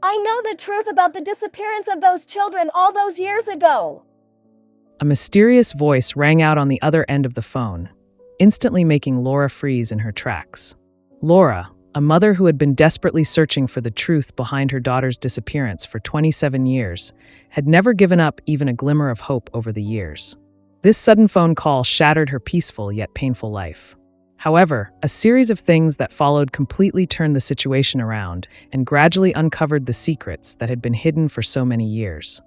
I know the truth about the disappearance of those children all those years ago. A mysterious voice rang out on the other end of the phone, instantly making Laura freeze in her tracks. Laura, a mother who had been desperately searching for the truth behind her daughter's disappearance for 27 years, had never given up even a glimmer of hope over the years. This sudden phone call shattered her peaceful yet painful life. However, a series of things that followed completely turned the situation around and gradually uncovered the secrets that had been hidden for so many years.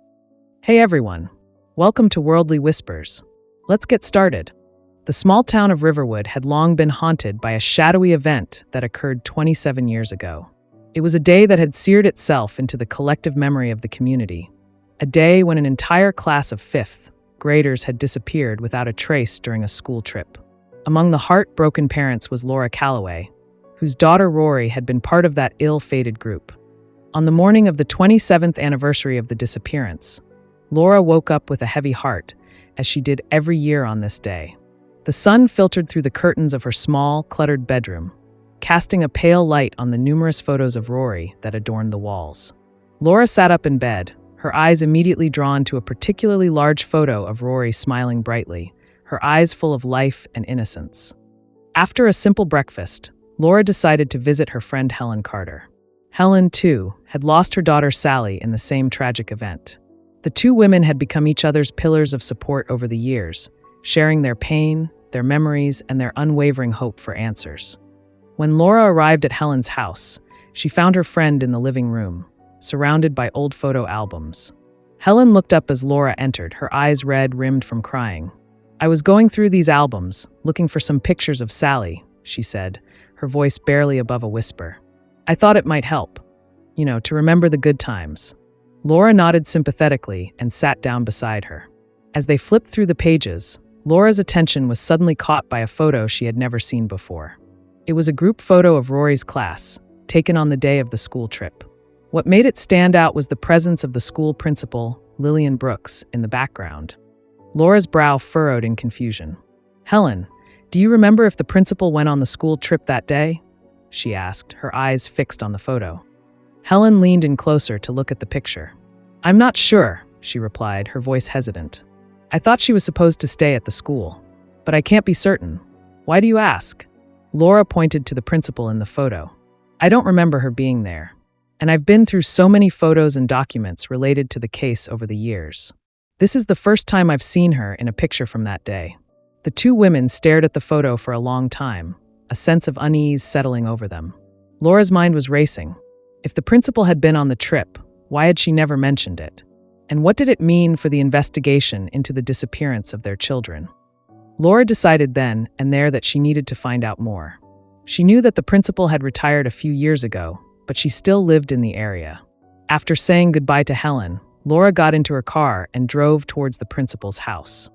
Hey everyone, welcome to Worldly Whispers. Let's get started. The small town of Riverwood had long been haunted by a shadowy event that occurred 27 years ago. It was a day that had seared itself into the collective memory of the community. A day when an entire class of 5th graders had disappeared without a trace during a school trip. Among the heartbroken parents was Laura Calloway, whose daughter Rory had been part of that ill-fated group. On the morning of the 27th anniversary of the disappearance, Laura woke up with a heavy heart, as she did every year on this day. The sun filtered through the curtains of her small, cluttered bedroom, casting a pale light on the numerous photos of Rory that adorned the walls. Laura sat up in bed, her eyes immediately drawn to a particularly large photo of Rory smiling brightly, her eyes full of life and innocence. After a simple breakfast, Laura decided to visit her friend Helen Carter. Helen, too, had lost her daughter Sally in the same tragic event. The two women had become each other's pillars of support over the years, sharing their pain, their memories, and their unwavering hope for answers. When Laura arrived at Helen's house, she found her friend in the living room, surrounded by old photo albums. Helen looked up as Laura entered, her eyes red-rimmed from crying. "I was going through these albums, looking for some pictures of Sally," she said, her voice barely above a whisper. "I thought it might help. To remember the good times." Laura nodded sympathetically and sat down beside her. As they flipped through the pages, Laura's attention was suddenly caught by a photo she had never seen before. It was a group photo of Rory's class, taken on the day of the school trip. What made it stand out was the presence of the school principal, Lillian Brooks, in the background. Laura's brow furrowed in confusion. "Helen, do you remember if the principal went on the school trip that day?" she asked, her eyes fixed on the photo. Helen leaned in closer to look at the picture. "I'm not sure," she replied, her voice hesitant. "I thought she was supposed to stay at the school, but I can't be certain. Why do you ask?" Laura pointed to the principal in the photo. "I don't remember her being there, and I've been through so many photos and documents related to the case over the years. This is the first time I've seen her in a picture from that day." The two women stared at the photo for a long time, a sense of unease settling over them. Laura's mind was racing. If the principal had been on the trip, why had she never mentioned it? And what did it mean for the investigation into the disappearance of their children? Laura decided then and there that she needed to find out more. She knew that the principal had retired a few years ago, but she still lived in the area. After saying goodbye to Helen, Laura got into her car and drove towards the principal's house.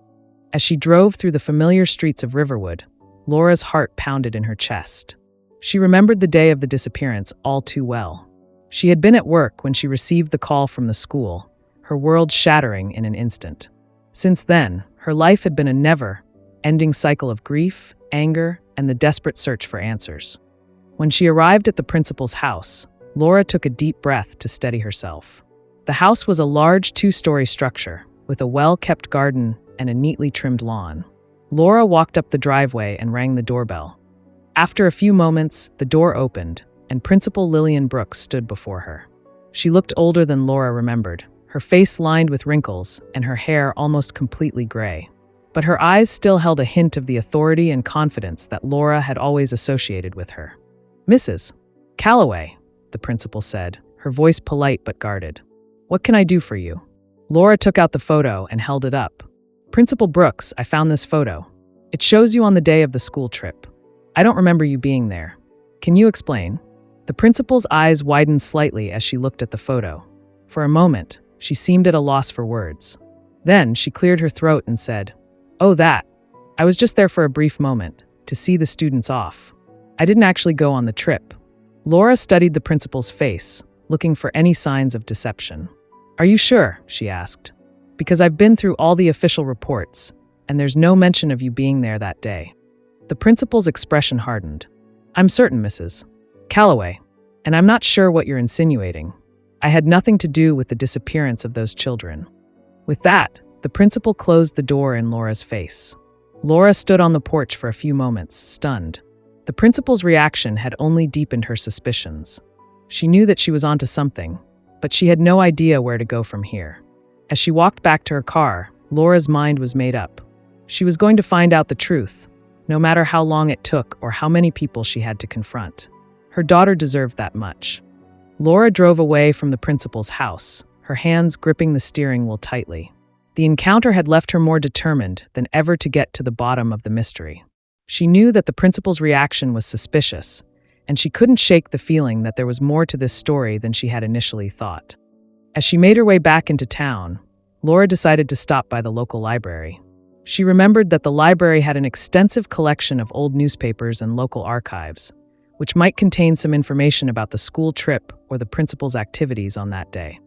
As she drove through the familiar streets of Riverwood, Laura's heart pounded in her chest. She remembered the day of the disappearance all too well. She had been at work when she received the call from the school, her world shattering in an instant. Since then, her life had been a never-ending cycle of grief, anger, and the desperate search for answers. When she arrived at the principal's house, Laura took a deep breath to steady herself. The house was a large 2-story structure, with a well-kept garden and a neatly trimmed lawn. Laura walked up the driveway and rang the doorbell. After a few moments, the door opened, and Principal Lillian Brooks stood before her. She looked older than Laura remembered, her face lined with wrinkles and her hair almost completely gray. But her eyes still held a hint of the authority and confidence that Laura had always associated with her. "Mrs. Calloway," the principal said, her voice polite but guarded. "What can I do for you?" Laura took out the photo and held it up. "Principal Brooks, I found this photo. It shows you on the day of the school trip. I don't remember you being there. Can you explain?" The principal's eyes widened slightly as she looked at the photo. For a moment, she seemed at a loss for words. Then she cleared her throat and said, "Oh, that. I was just there for a brief moment, to see the students off. I didn't actually go on the trip." Laura studied the principal's face, looking for any signs of deception. "Are you sure?" she asked. "Because I've been through all the official reports, and there's no mention of you being there that day." The principal's expression hardened. "I'm certain, Mrs. Calloway, and I'm not sure what you're insinuating. I had nothing to do with the disappearance of those children." With that, the principal closed the door in Laura's face. Laura stood on the porch for a few moments, stunned. The principal's reaction had only deepened her suspicions. She knew that she was onto something, but she had no idea where to go from here. As she walked back to her car, Laura's mind was made up. She was going to find out the truth, no matter how long it took or how many people she had to confront. Her daughter deserved that much. Laura drove away from the principal's house, her hands gripping the steering wheel tightly. The encounter had left her more determined than ever to get to the bottom of the mystery. She knew that the principal's reaction was suspicious, and she couldn't shake the feeling that there was more to this story than she had initially thought. As she made her way back into town, Laura decided to stop by the local library. She remembered that the library had an extensive collection of old newspapers and local archives, which might contain some information about the school trip or the principal's activities on that day.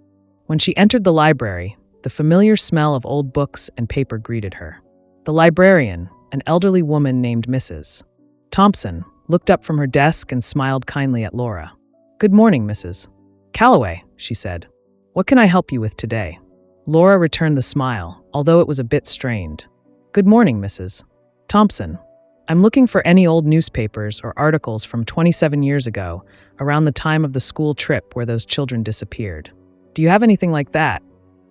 When she entered the library, the familiar smell of old books and paper greeted her. The librarian, an elderly woman named Mrs. Thompson, looked up from her desk and smiled kindly at Laura. "Good morning, Mrs. Calloway," she said. "What can I help you with today?" Laura returned the smile, although it was a bit strained. "Good morning, Mrs. Thompson. I'm looking for any old newspapers or articles from 27 years ago, around the time of the school trip where those children disappeared. Do you have anything like that?"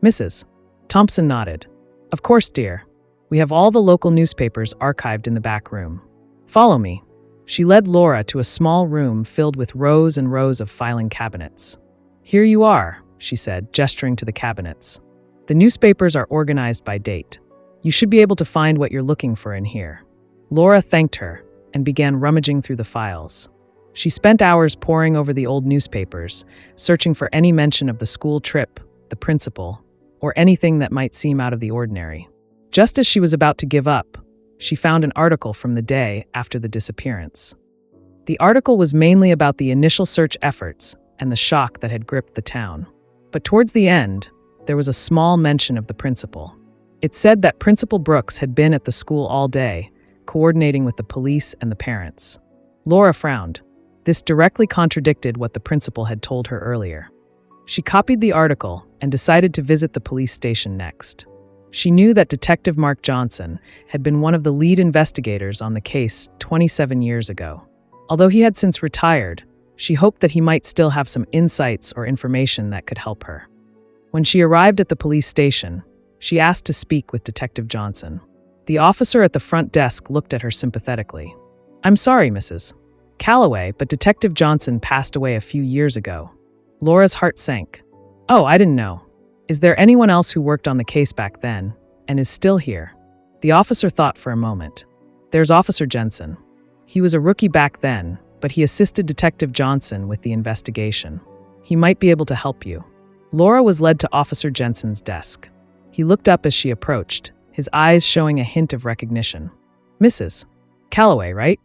Mrs. Thompson nodded. "Of course, dear. We have all the local newspapers archived in the back room. Follow me." She led Laura to a small room filled with rows and rows of filing cabinets. "Here you are," she said, gesturing to the cabinets. "The newspapers are organized by date. You should be able to find what you're looking for in here." Laura thanked her and began rummaging through the files. She spent hours poring over the old newspapers, searching for any mention of the school trip, the principal, or anything that might seem out of the ordinary. Just as she was about to give up, she found an article from the day after the disappearance. The article was mainly about the initial search efforts and the shock that had gripped the town. But towards the end, there was a small mention of the principal. It said that Principal Brooks had been at the school all day, coordinating with the police and the parents. Laura frowned. This directly contradicted what the principal had told her earlier. She copied the article and decided to visit the police station next. She knew that Detective Mark Johnson had been one of the lead investigators on the case 27 years ago. Although he had since retired, she hoped that he might still have some insights or information that could help her. When she arrived at the police station, she asked to speak with Detective Johnson. The officer at the front desk looked at her sympathetically. "I'm sorry, Mrs. Calloway, but Detective Johnson passed away a few years ago." Laura's heart sank. "Oh, I didn't know. Is there anyone else who worked on the case back then and is still here?" The officer thought for a moment. "There's Officer Jensen. He was a rookie back then, but he assisted Detective Johnson with the investigation. He might be able to help you." Laura was led to Officer Jensen's desk. He looked up as she approached, his eyes showing a hint of recognition. "Mrs. Calloway, right?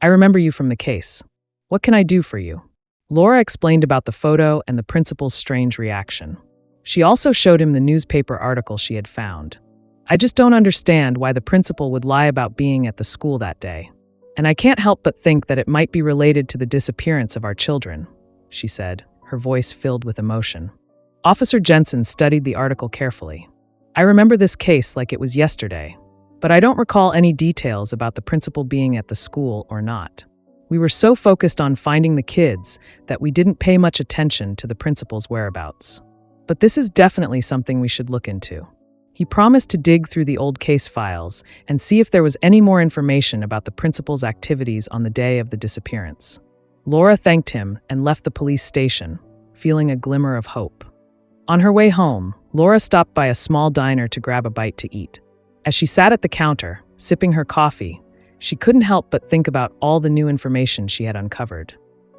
I remember you from the case. What can I do for you?" Laura explained about the photo and the principal's strange reaction. She also showed him the newspaper article she had found. "I just don't understand why the principal would lie about being at the school that day. And I can't help but think that it might be related to the disappearance of our children," she said, her voice filled with emotion. Officer Jensen studied the article carefully. "I remember this case like it was yesterday, but I don't recall any details about the principal being at the school or not. We were so focused on finding the kids that we didn't pay much attention to the principal's whereabouts. But this is definitely something we should look into." He promised to dig through the old case files and see if there was any more information about the principal's activities on the day of the disappearance. Laura thanked him and left the police station, feeling a glimmer of hope. On her way home, Laura stopped by a small diner to grab a bite to eat. As she sat at the counter, sipping her coffee, she couldn't help but think about all the new information she had uncovered.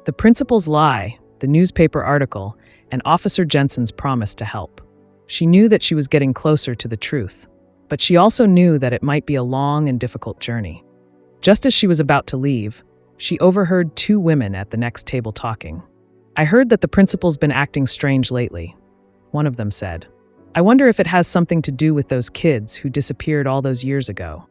The principal's lie, the newspaper article, and Officer Jensen's promise to help. She knew that she was getting closer to the truth, but she also knew that it might be a long and difficult journey. Just as she was about to leave, she overheard two women at the next table talking. "I heard that the principal's been acting strange lately," one of them said. "I wonder if it has something to do with those kids who disappeared all those years ago."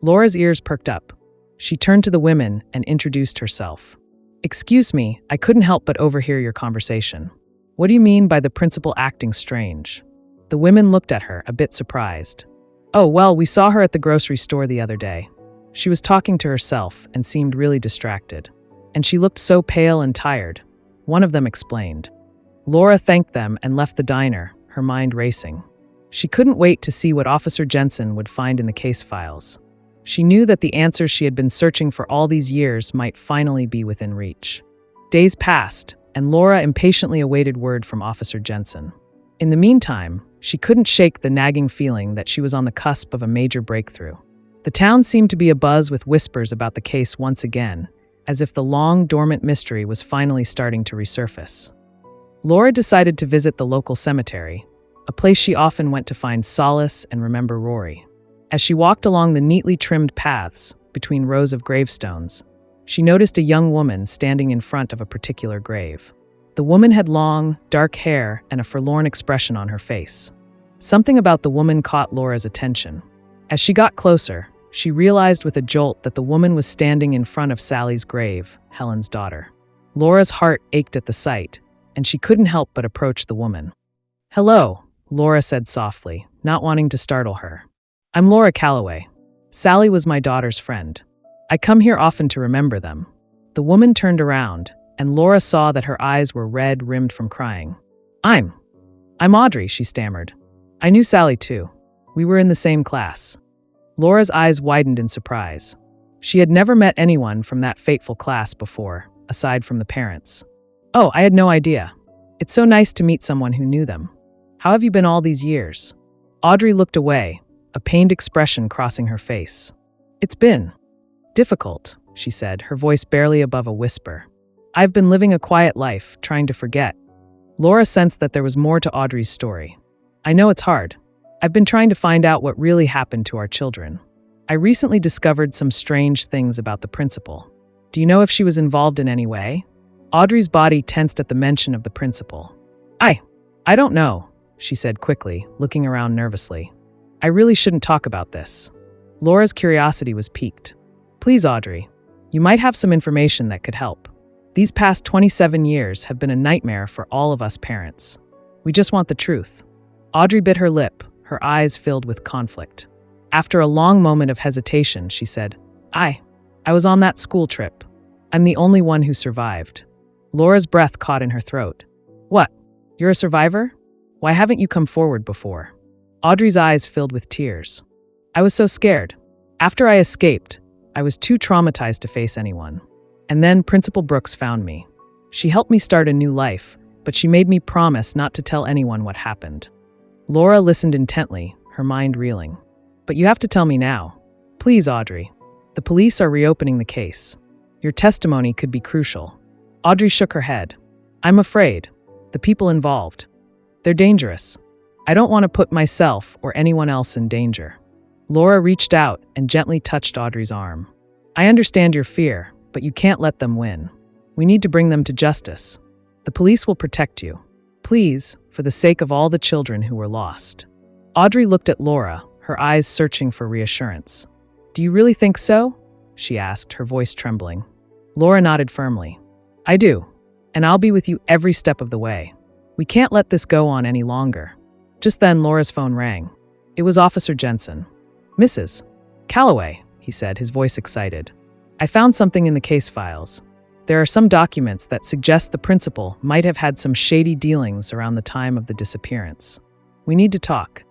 Laura's ears perked up. She turned to the women and introduced herself. "Excuse me, I couldn't help but overhear your conversation." What do you mean by the principal acting strange? The women looked at her, a bit surprised. Oh, well, we saw her at the grocery store the other day. She was talking to herself and seemed really distracted. And she looked so pale and tired. One of them explained. Laura thanked them and left the diner, her mind racing. She couldn't wait to see what Officer Jensen would find in the case files. She knew that the answers she had been searching for all these years might finally be within reach. Days passed, and Laura impatiently awaited word from Officer Jensen. In the meantime, she couldn't shake the nagging feeling that she was on the cusp of a major breakthrough. The town seemed to be abuzz with whispers about the case once again, as if the long-dormant mystery was finally starting to resurface. Laura decided to visit the local cemetery, a place she often went to find solace and remember Rory. As she walked along the neatly trimmed paths between rows of gravestones, she noticed a young woman standing in front of a particular grave. The woman had long, dark hair and a forlorn expression on her face. Something about the woman caught Laura's attention. As she got closer, she realized with a jolt that the woman was standing in front of Sally's grave, Helen's daughter. Laura's heart ached at the sight, and she couldn't help but approach the woman. "Hello," Laura said softly, not wanting to startle her. "I'm Laura Calloway. Sally was my daughter's friend. I come here often to remember them." The woman turned around, and Laura saw that her eyes were red, rimmed from crying. I'm Audrey," she stammered. "I knew Sally too. We were in the same class." Laura's eyes widened in surprise. She had never met anyone from that fateful class before, aside from the parents. "Oh, I had no idea. It's so nice to meet someone who knew them. How have you been all these years?" Audrey looked away, a pained expression crossing her face. "It's been difficult," she said, her voice barely above a whisper. "I've been living a quiet life, trying to forget." Laura sensed that there was more to Audrey's story. "I know it's hard. I've been trying to find out what really happened to our children. I recently discovered some strange things about the principal. Do you know if she was involved in any way?" Audrey's body tensed at the mention of the principal. I don't know," she said quickly, looking around nervously. "I really shouldn't talk about this." Laura's curiosity was piqued. "Please, Audrey, you might have some information that could help. These past 27 years have been a nightmare for all of us parents. We just want the truth." Audrey bit her lip, her eyes filled with conflict. After a long moment of hesitation, she said, I was on that school trip. I'm the only one who survived." Laura's breath caught in her throat. "What? You're a survivor? Why haven't you come forward before?" Audrey's eyes filled with tears. "I was so scared. After I escaped, I was too traumatized to face anyone. And then Principal Brooks found me. She helped me start a new life, but she made me promise not to tell anyone what happened." Laura listened intently, her mind reeling. "But you have to tell me now. Please, Audrey. The police are reopening the case. Your testimony could be crucial." Audrey shook her head. "I'm afraid. The people involved. They're dangerous. I don't want to put myself or anyone else in danger." Laura reached out and gently touched Audrey's arm. "I understand your fear, but you can't let them win. We need to bring them to justice. The police will protect you. Please, for the sake of all the children who were lost." Audrey looked at Laura, her eyes searching for reassurance. "Do you really think so?" she asked, her voice trembling. Laura nodded firmly. "I do, and I'll be with you every step of the way. We can't let this go on any longer." Just then, Laura's phone rang. It was Officer Jensen. "Mrs. Calloway," he said, his voice excited. "I found something in the case files. There are some documents that suggest the principal might have had some shady dealings around the time of the disappearance. We need to talk."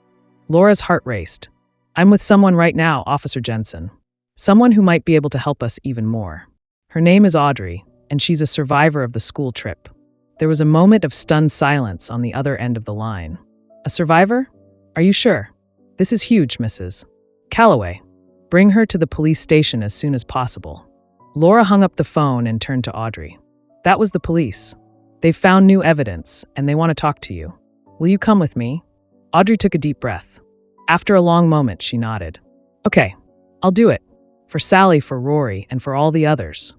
Laura's heart raced. "I'm with someone right now, Officer Jensen. Someone who might be able to help us even more. Her name is Audrey, and she's a survivor of the school trip." There was a moment of stunned silence on the other end of the line. "A survivor? Are you sure? This is huge, Mrs. Calloway. Bring her to the police station as soon as possible." Laura hung up the phone and turned to Audrey. "That was the police. They've found new evidence, and they want to talk to you. Will you come with me?" Audrey took a deep breath. After a long moment, she nodded. "Okay, I'll do it. For Sally, for Rory, and for all the others."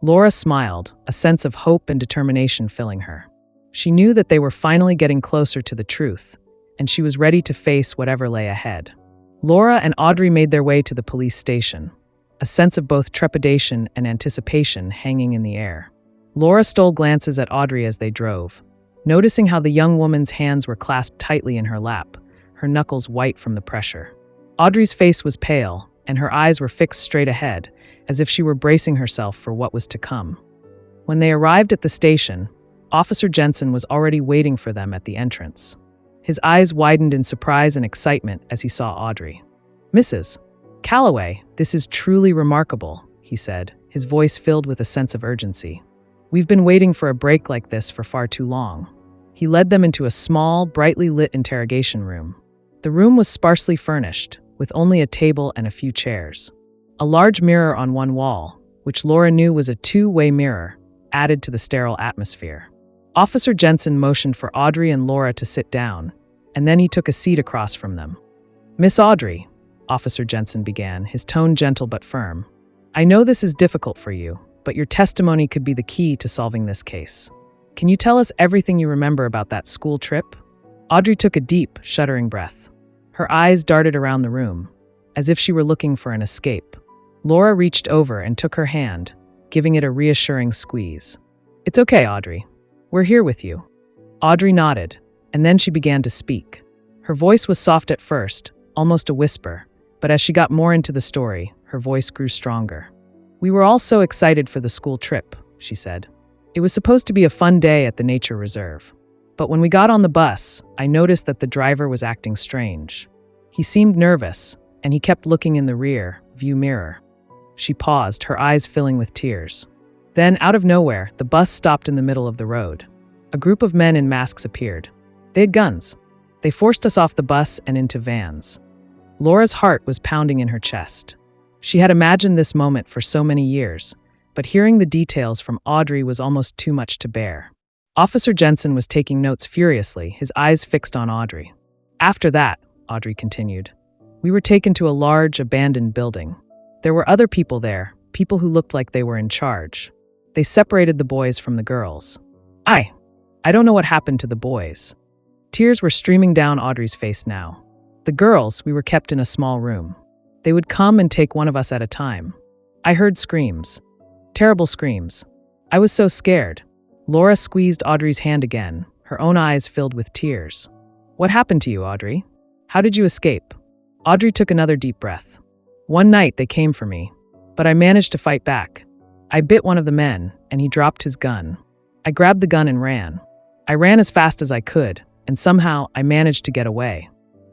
Laura smiled, a sense of hope and determination filling her. She knew that they were finally getting closer to the truth, and she was ready to face whatever lay ahead. Laura and Audrey made their way to the police station, a sense of both trepidation and anticipation hanging in the air. Laura stole glances at Audrey as they drove, noticing how the young woman's hands were clasped tightly in her lap, her knuckles white from the pressure. Audrey's face was pale, and her eyes were fixed straight ahead, as if she were bracing herself for what was to come. When they arrived at the station, Officer Jensen was already waiting for them at the entrance. His eyes widened in surprise and excitement as he saw Audrey. "Mrs. Calloway, this is truly remarkable," he said, his voice filled with a sense of urgency. "We've been waiting for a break like this for far too long." He led them into a small, brightly lit interrogation room. The room was sparsely furnished, with only a table and a few chairs. A large mirror on one wall, which Laura knew was a two-way mirror, added to the sterile atmosphere. Officer Jensen motioned for Audrey and Laura to sit down, and then he took a seat across from them. "Miss Audrey," Officer Jensen began, his tone gentle but firm, "I know this is difficult for you, but your testimony could be the key to solving this case. Can you tell us everything you remember about that school trip?" Audrey took a deep, shuddering breath. Her eyes darted around the room, as if she were looking for an escape. Laura reached over and took her hand, giving it a reassuring squeeze. "It's okay, Audrey. We're here with you." Audrey nodded, and then she began to speak. Her voice was soft at first, almost a whisper, but as she got more into the story, her voice grew stronger. "We were all so excited for the school trip," she said. "It was supposed to be a fun day at the nature reserve. But when we got on the bus, I noticed that the driver was acting strange. He seemed nervous, and he kept looking in the rear view mirror." She paused, her eyes filling with tears. Then, out of nowhere, the bus stopped in the middle of the road. A group of men in masks appeared. They had guns. They forced us off the bus and into vans. Laura's heart was pounding in her chest. She had imagined this moment for so many years, but hearing the details from Audrey was almost too much to bear. Officer Jensen was taking notes furiously, his eyes fixed on Audrey. "After that," Audrey continued, "we were taken to a large, abandoned building. There were other people there, people who looked like they were in charge. They separated the boys from the girls. I don't know what happened to the boys." Tears were streaming down Audrey's face now. "The girls, we were kept in a small room. They would come and take one of us at a time. I heard screams. Terrible screams. I was so scared." Laura squeezed Audrey's hand again, her own eyes filled with tears. "What happened to you, Audrey? How did you escape?" Audrey took another deep breath. "One night they came for me, but I managed to fight back. I bit one of the men, and he dropped his gun. I grabbed the gun and ran. I ran as fast as I could, and somehow I managed to get away."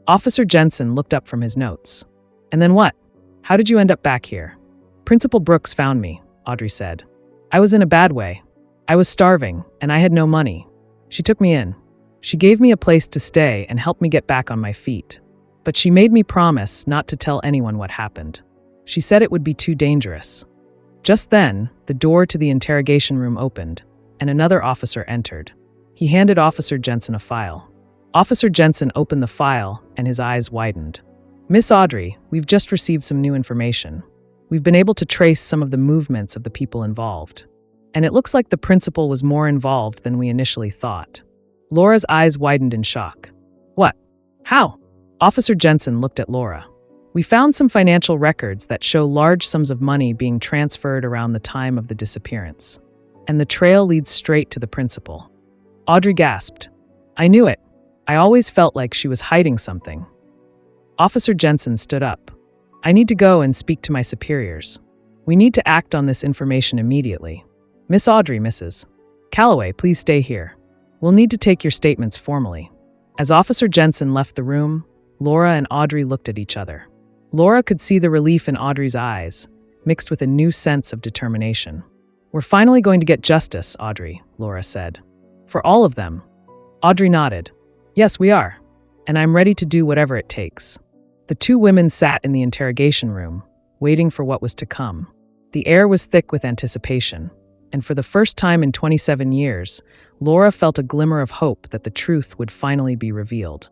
Officer Jensen looked up from his notes. "And then what? How did you end up back here?" "Principal Brooks found me," Audrey said. "I was in a bad way. I was starving, and I had no money. She took me in. She gave me a place to stay and helped me get back on my feet. But she made me promise not to tell anyone what happened. She said it would be too dangerous." Just then, the door to the interrogation room opened, and another officer entered. He handed Officer Jensen a file. Officer Jensen opened the file, and his eyes widened. "Miss Audrey, we've just received some new information. We've been able to trace some of the movements of the people involved. And it looks like the principal was more involved than we initially thought." Laura's eyes widened in shock. "What? How?" Officer Jensen looked at Laura. "We found some financial records that show large sums of money being transferred around the time of the disappearance. And the trail leads straight to the principal." Audrey gasped. "I knew it. I always felt like she was hiding something." Officer Jensen stood up. "I need to go and speak to my superiors. We need to act on this information immediately. Miss Audrey, Mrs. Calloway, please stay here. We'll need to take your statements formally." As Officer Jensen left the room, Laura and Audrey looked at each other. Laura could see the relief in Audrey's eyes, mixed with a new sense of determination. "We're finally going to get justice, Audrey," Laura said. "For all of them." Audrey nodded. "Yes, we are. And I'm ready to do whatever it takes." The two women sat in the interrogation room, waiting for what was to come. The air was thick with anticipation, and for the first time in 27 years, Laura felt a glimmer of hope that the truth would finally be revealed.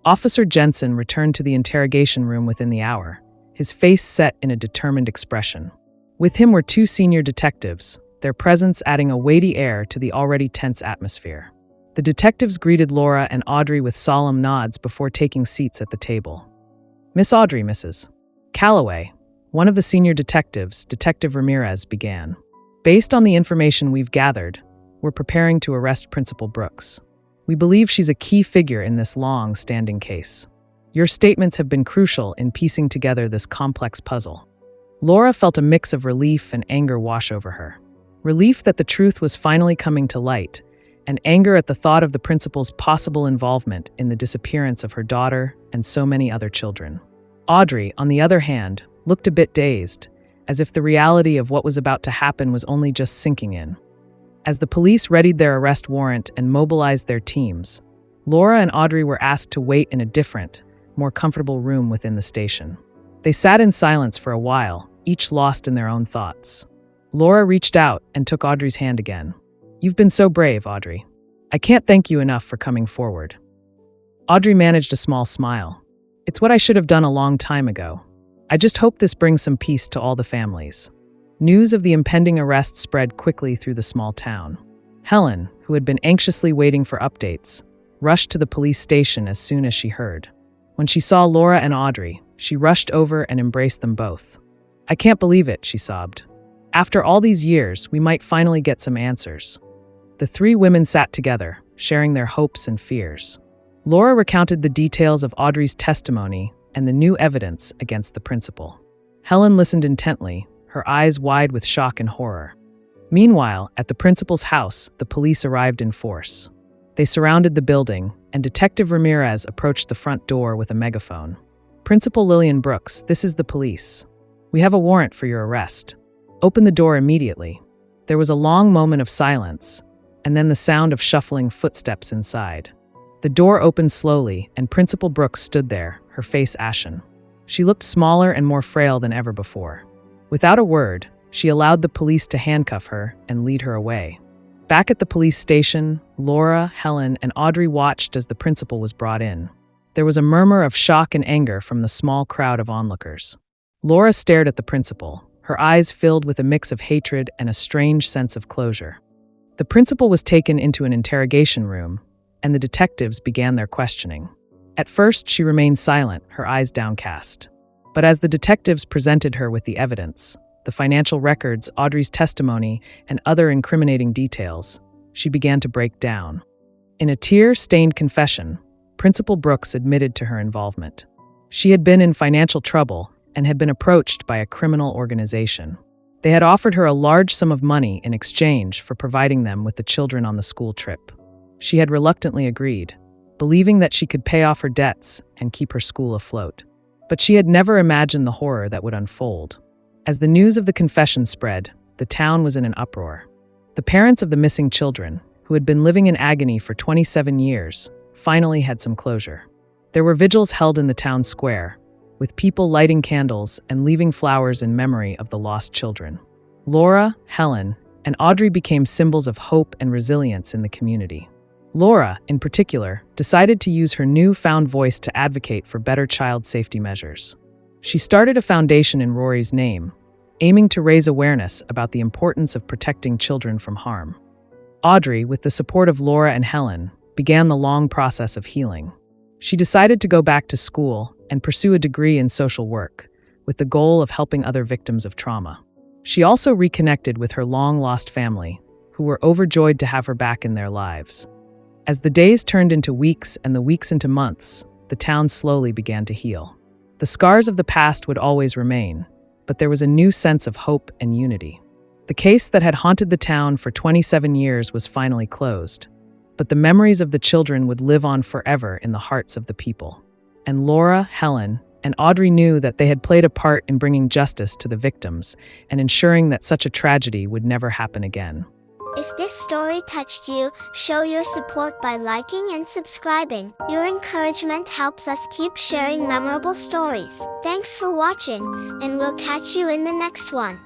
Officer Jensen returned to the interrogation room within the hour, his face set in a determined expression. With him were two senior detectives, their presence adding a weighty air to the already tense atmosphere. The detectives greeted Laura and Audrey with solemn nods before taking seats at the table. "Miss Audrey, Mrs. Calloway," one of the senior detectives, Detective Ramirez, began. "Based on the information we've gathered, we're preparing to arrest Principal Brooks. We believe she's a key figure in this long-standing case. Your statements have been crucial in piecing together this complex puzzle. Laura felt a mix of relief and anger wash over her. Relief that the truth was finally coming to light, and anger at the thought of the principal's possible involvement in the disappearance of her daughter and so many other children. Audrey, on the other hand, looked a bit dazed, as if the reality of what was about to happen was only just sinking in. As the police readied their arrest warrant and mobilized their teams, Laura and Audrey were asked to wait in a different, more comfortable room within the station. They sat in silence for a while, each lost in their own thoughts. Laura reached out and took Audrey's hand again. "You've been so brave, Audrey. I can't thank you enough for coming forward." Audrey managed a small smile. "It's what I should have done a long time ago. I just hope this brings some peace to all the families." News of the impending arrest spread quickly through the small town. Helen, who had been anxiously waiting for updates, rushed to the police station as soon as she heard. When she saw Laura and Audrey, she rushed over and embraced them both. "I can't believe it," she sobbed. "After all these years, we might finally get some answers." The three women sat together, sharing their hopes and fears. Laura recounted the details of Audrey's testimony and the new evidence against the principal. Helen listened intently, her eyes wide with shock and horror. Meanwhile, at the principal's house, the police arrived in force. They surrounded the building, and Detective Ramirez approached the front door with a megaphone. "Principal Lillian Brooks, this is the police. We have a warrant for your arrest. Open the door immediately." There was a long moment of silence, and then the sound of shuffling footsteps inside. The door opened slowly, and Principal Brooks stood there, her face ashen. She looked smaller and more frail than ever before. Without a word, she allowed the police to handcuff her and lead her away. Back at the police station, Laura, Helen, and Audrey watched as the principal was brought in. There was a murmur of shock and anger from the small crowd of onlookers. Laura stared at the principal, her eyes filled with a mix of hatred and a strange sense of closure. The principal was taken into an interrogation room, and the detectives began their questioning. At first, she remained silent, her eyes downcast. But as the detectives presented her with the evidence, the financial records, Audrey's testimony, and other incriminating details, she began to break down. In a tear-stained confession, Principal Brooks admitted to her involvement. She had been in financial trouble and had been approached by a criminal organization. They had offered her a large sum of money in exchange for providing them with the children on the school trip. She had reluctantly agreed, believing that she could pay off her debts and keep her school afloat. But she had never imagined the horror that would unfold. As the news of the confession spread, the town was in an uproar. The parents of the missing children, who had been living in agony for 27 years, finally had some closure. There were vigils held in the town square, with people lighting candles and leaving flowers in memory of the lost children. Laura, Helen, and Audrey became symbols of hope and resilience in the community. Laura, in particular, decided to use her newfound voice to advocate for better child safety measures. She started a foundation in Rory's name, aiming to raise awareness about the importance of protecting children from harm. Audrey, with the support of Laura and Helen, began the long process of healing. She decided to go back to school and pursue a degree in social work, with the goal of helping other victims of trauma. She also reconnected with her long-lost family, who were overjoyed to have her back in their lives. As the days turned into weeks and the weeks into months, the town slowly began to heal. The scars of the past would always remain, but there was a new sense of hope and unity. The case that had haunted the town for 27 years was finally closed, but the memories of the children would live on forever in the hearts of the people. And Laura, Helen, and Audrey knew that they had played a part in bringing justice to the victims and ensuring that such a tragedy would never happen again. If this story touched you, show your support by liking and subscribing. Your encouragement helps us keep sharing memorable stories. Thanks for watching, and we'll catch you in the next one.